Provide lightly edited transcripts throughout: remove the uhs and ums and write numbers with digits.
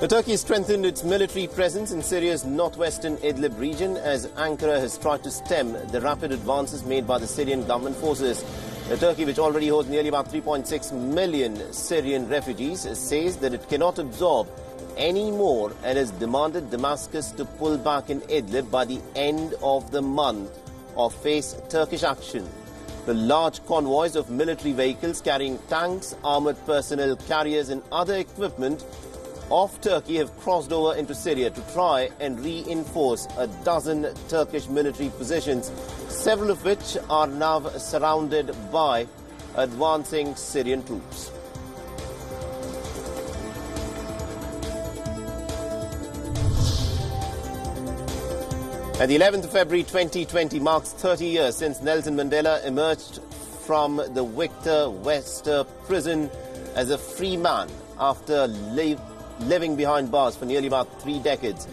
Turkey strengthened its military presence in Syria's northwestern Idlib region as Ankara has tried to stem the rapid advances made by the Syrian government forces. Turkey, which already holds nearly about 3.6 million Syrian refugees, says that it cannot absorb any more and has demanded Damascus to pull back in Idlib by the end of the month or face Turkish action. The large convoys of military vehicles carrying tanks, armored personnel carriers and other equipment of Turkey have crossed over into Syria to try and reinforce a dozen Turkish military positions, several of which are now surrounded by advancing Syrian troops. And the 11th of February 2020 marks 30 years since Nelson Mandela emerged from the Victor Verster prison as a free man after living behind bars for nearly about 3 decades.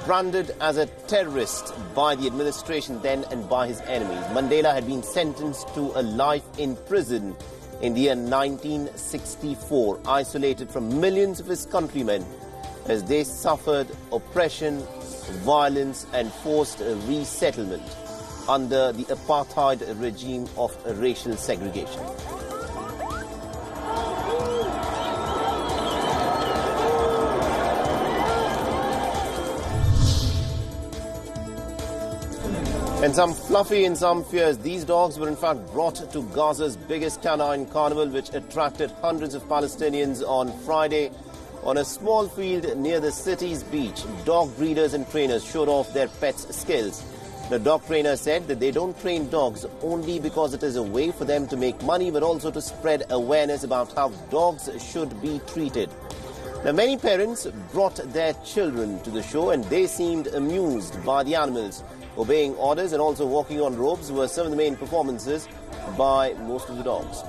Branded as a terrorist by the administration then and by his enemies, Mandela had been sentenced to a life in prison in the year 1964, isolated from millions of his countrymen as they suffered oppression, violence and forced resettlement under the apartheid regime of racial segregation. And some fluffy and some fierce, these dogs were in fact brought to Gaza's biggest canine carnival, which attracted hundreds of Palestinians on Friday. On a small field near the city's beach, dog breeders and trainers showed off their pets' skills. The dog trainer said that they don't train dogs only because it is a way for them to make money, but also to spread awareness about how dogs should be treated. Now, many parents brought their children to the show and they seemed amused by the animals. Obeying orders and also walking on ropes were some of the main performances by most of the dogs.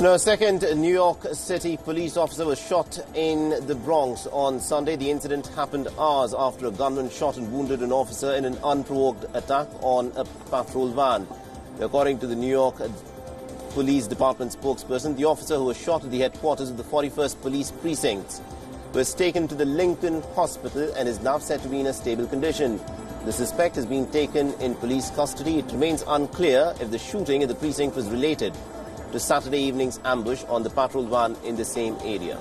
Now, a second New York City police officer was shot in the Bronx on Sunday. The incident happened hours after a gunman shot and wounded an officer in an unprovoked attack on a patrol van. According to the New York Police Department spokesperson, the officer who was shot at the headquarters of the 41st Police Precinct was taken to the Lincoln Hospital and is now said to be in a stable condition. The suspect is being taken in police custody. It remains unclear if the shooting at the precinct was related to Saturday evening's ambush on the patrol van in the same area.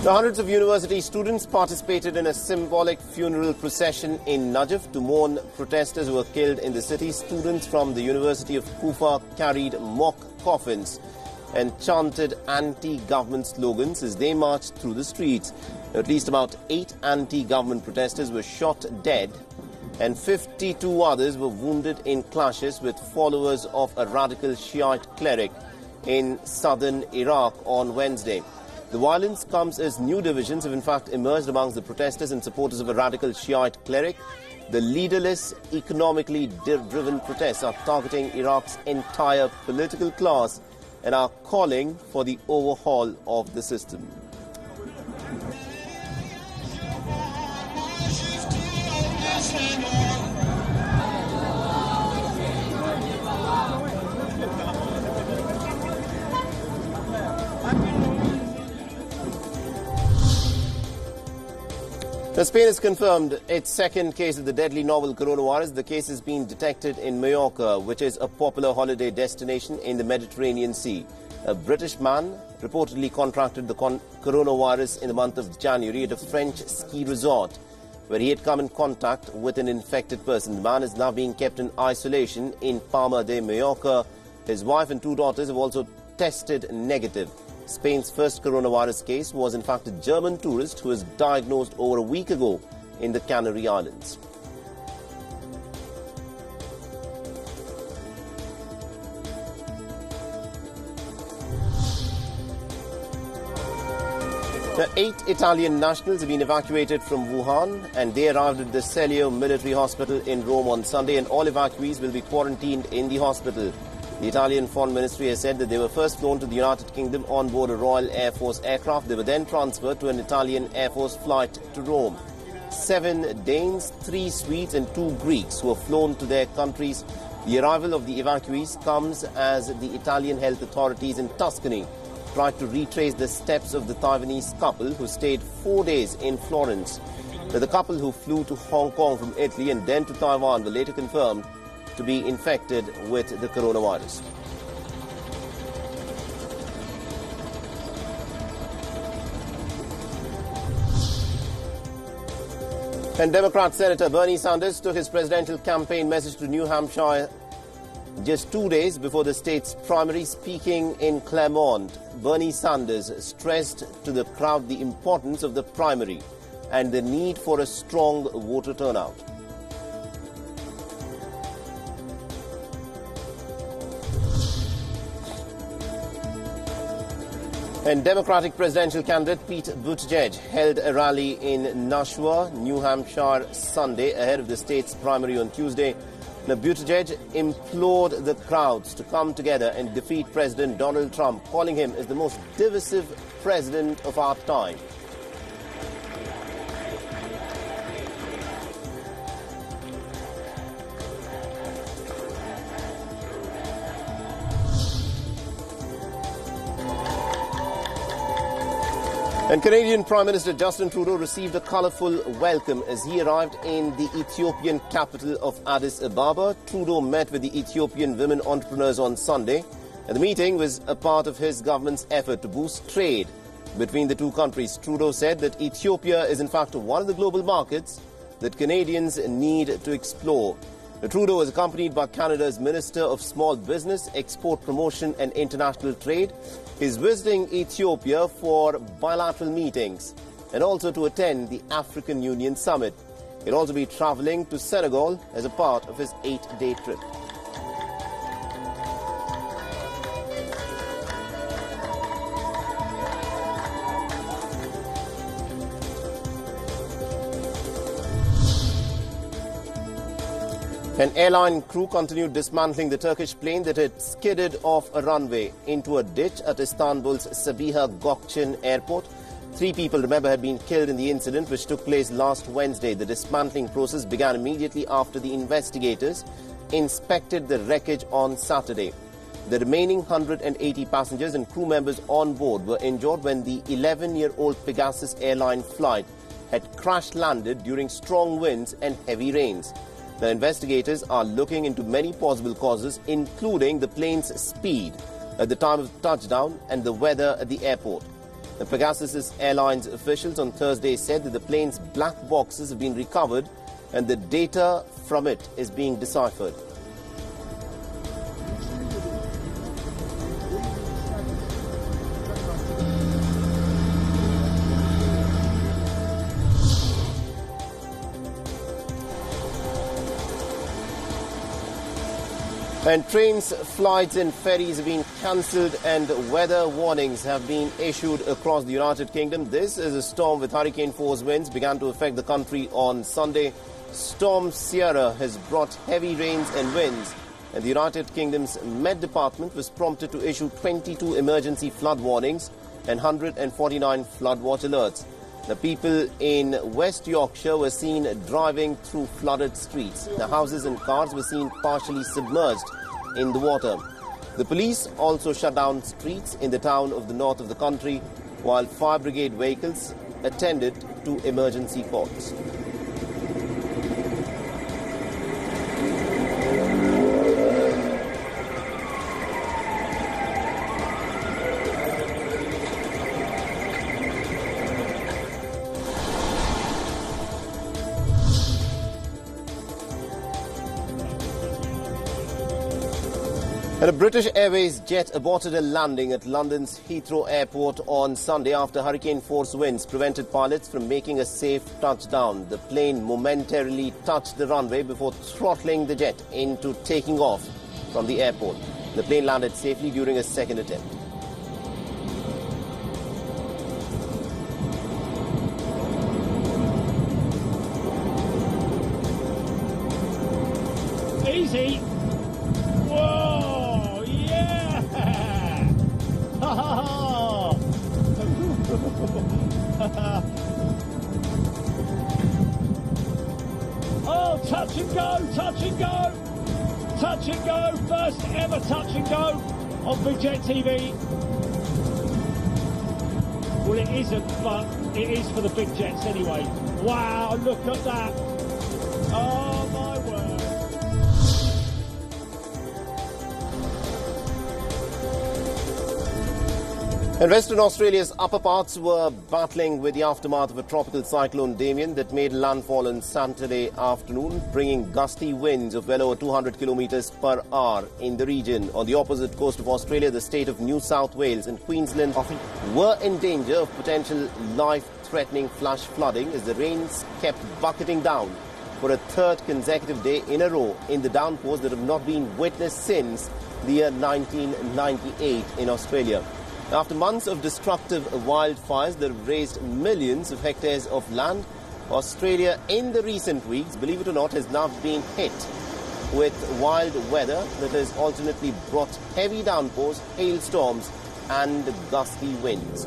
The hundreds of university students participated in a symbolic funeral procession in Najaf to mourn protesters who were killed in the city. Students from the University of Kufa carried mock coffins and chanted anti-government slogans as they marched through the streets. At least about 8 anti-government protesters were shot dead and 52 others were wounded in clashes with followers of a radical Shiite cleric in southern Iraq on Wednesday. The violence comes as new divisions have in fact emerged amongst the protesters and supporters of a radical Shiite cleric. The leaderless, economically driven protests are targeting Iraq's entire political class and are calling for the overhaul of the system. Now, Spain has confirmed its second case of the deadly novel coronavirus. The case has been detected in Mallorca, which is a popular holiday destination in the Mediterranean Sea. A British man reportedly contracted the coronavirus in the month of January at a French ski resort, where he had come in contact with an infected person. The man is now being kept in isolation in Palma de Mallorca. His wife and 2 daughters have also tested negative. Spain's first coronavirus case was in fact a German tourist who was diagnosed over a week ago in the Canary Islands. The 8 Italian nationals have been evacuated from Wuhan and they arrived at the Celio military hospital in Rome on Sunday, and all evacuees will be quarantined in the hospital. The Italian Foreign Ministry has said that they were first flown to the United Kingdom on board a Royal Air Force aircraft. They were then transferred to an Italian Air Force flight to Rome. 7 Danes, 3 Swedes and 2 Greeks were flown to their countries. The arrival of the evacuees comes as the Italian health authorities in Tuscany tried to retrace the steps of the Taiwanese couple who stayed 4 days in Florence. The couple who flew to Hong Kong from Italy and then to Taiwan were later confirmed to be infected with the coronavirus. And Democrat Senator Bernie Sanders took his presidential campaign message to New Hampshire just 2 days before the state's primary. Speaking in Claremont, Bernie Sanders stressed to the crowd the importance of the primary and the need for a strong voter turnout. And Democratic presidential candidate Pete Buttigieg held a rally in Nashua, New Hampshire, Sunday ahead of the state's primary on Tuesday. Now, Buttigieg implored the crowds to come together and defeat President Donald Trump, calling him as the most divisive president of our time. And Canadian Prime Minister Justin Trudeau received a colourful welcome as he arrived in the Ethiopian capital of Addis Ababa. Trudeau met with the Ethiopian women entrepreneurs on Sunday, and the meeting was a part of his government's effort to boost trade between the two countries. Trudeau said that Ethiopia is in fact one of the global markets that Canadians need to explore. Trudeau was accompanied by Canada's Minister of Small Business, Export Promotion and International Trade. He is visiting Ethiopia for bilateral meetings and also to attend the African Union Summit. He'll also be travelling to Senegal as a part of his 8-day trip. An airline crew continued dismantling the Turkish plane that had skidded off a runway into a ditch at Istanbul's Sabiha Gökçen airport. 3 people, remember, had been killed in the incident, which took place last Wednesday. The dismantling process began immediately after the investigators inspected the wreckage on Saturday. The remaining 180 passengers and crew members on board were injured when the 11-year-old Pegasus airline flight had crash-landed during strong winds and heavy rains. The investigators are looking into many possible causes, including the plane's speed at the time of touchdown and the weather at the airport. The Pegasus Airlines officials on Thursday said that the plane's black boxes have been recovered and the data from it is being deciphered. And trains, flights and ferries have been cancelled and weather warnings have been issued across the United Kingdom. This is a storm with hurricane force winds began to affect the country on Sunday. Storm Sierra has brought heavy rains and winds, and the United Kingdom's Met Department was prompted to issue 22 emergency flood warnings and 149 flood watch alerts. The people in West Yorkshire were seen driving through flooded streets. The houses and cars were seen partially submerged in the water. The police also shut down streets in the town of the north of the country, while fire brigade vehicles attended to emergency calls. And a British Airways jet aborted a landing at London's Heathrow Airport on Sunday after hurricane-force winds prevented pilots from making a safe touchdown. The plane momentarily touched the runway before throttling the jet into taking off from the airport. The plane landed safely during a second attempt. easy. Whoa, yeah! Ha ha ha! Oh, touch and go, touch and go! Touch and go, first ever touch and go on Big Jet TV. Well, it isn't, but it is for the big jets anyway. Wow, look at that. Oh, my word. And Western Australia's upper parts were battling with the aftermath of a tropical cyclone Damien that made landfall on Saturday afternoon, bringing gusty winds of well over 200 kilometres per hour in the region. On the opposite coast of Australia, the state of New South Wales and Queensland were in danger of potential life-threatening flash flooding as the rains kept bucketing down for a third consecutive day in a row in the downpours that have not been witnessed since the year 1998 in Australia. After months of destructive wildfires that have razed millions of hectares of land, Australia in the recent weeks, believe it or not, has now been hit with wild weather that has alternately brought heavy downpours, hailstorms and gusty winds.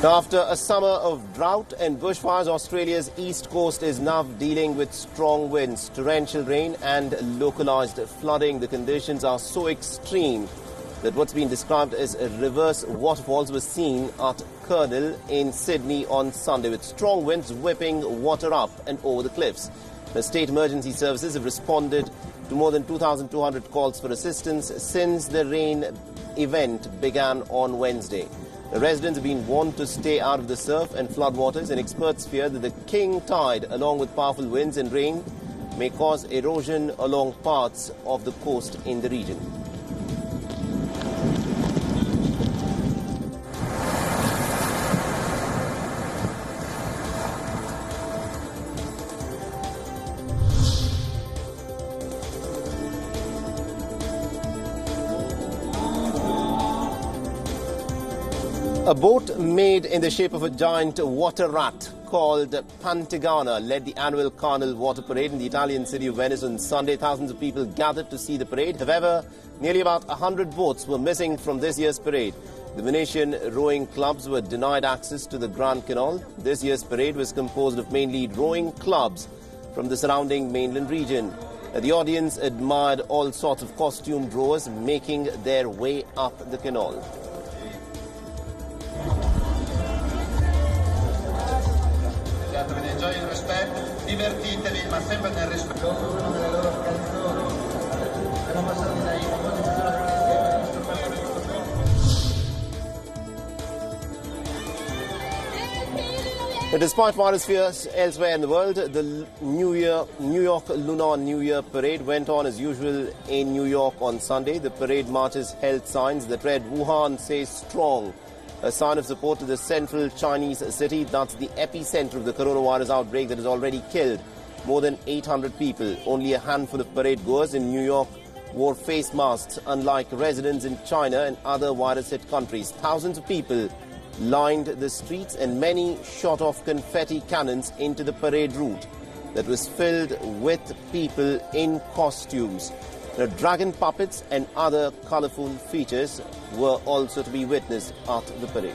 After a summer of drought and bushfires, Australia's east coast is now dealing with strong winds, torrential rain and localised flooding. The conditions are so extreme that what's been described as reverse waterfalls were seen at Colonel in Sydney on Sunday, with strong winds whipping water up and over the cliffs. The state emergency services have responded to more than 2,200 calls for assistance since the rain event began on Wednesday. The residents have been warned to stay out of the surf and floodwaters, and experts fear that the king tide, along with powerful winds and rain, may cause erosion along parts of the coast in the region. A boat made in the shape of a giant water rat called Pantegana led the annual Carnival Water Parade in the Italian city of Venice on Sunday. Thousands of people gathered to see the parade. However, nearly about 100 boats were missing from this year's parade. The Venetian rowing clubs were denied access to the Grand Canal. This year's parade was composed of mainly rowing clubs from the surrounding mainland region. The audience admired all sorts of costumed rowers making their way up the canal. Gioia e rispetto, divertitevi, ma sempre nel rispetto. Una delle loro canzoni. Siamo passati dai famosi Despite virus fears elsewhere in the world, the New York Lunar New Year parade went on as usual in New York on Sunday. The parade marches held signs that read "Wuhan Stays Strong," a sign of support to the central Chinese city. That's the epicenter of the coronavirus outbreak that has already killed more than 800 people. Only a handful of parade goers in New York wore face masks, unlike residents in China and other virus-hit countries. Thousands of people lined the streets and many shot off confetti cannons into the parade route that was filled with people in costumes. The dragon puppets and other colourful features were also to be witnessed at the parade.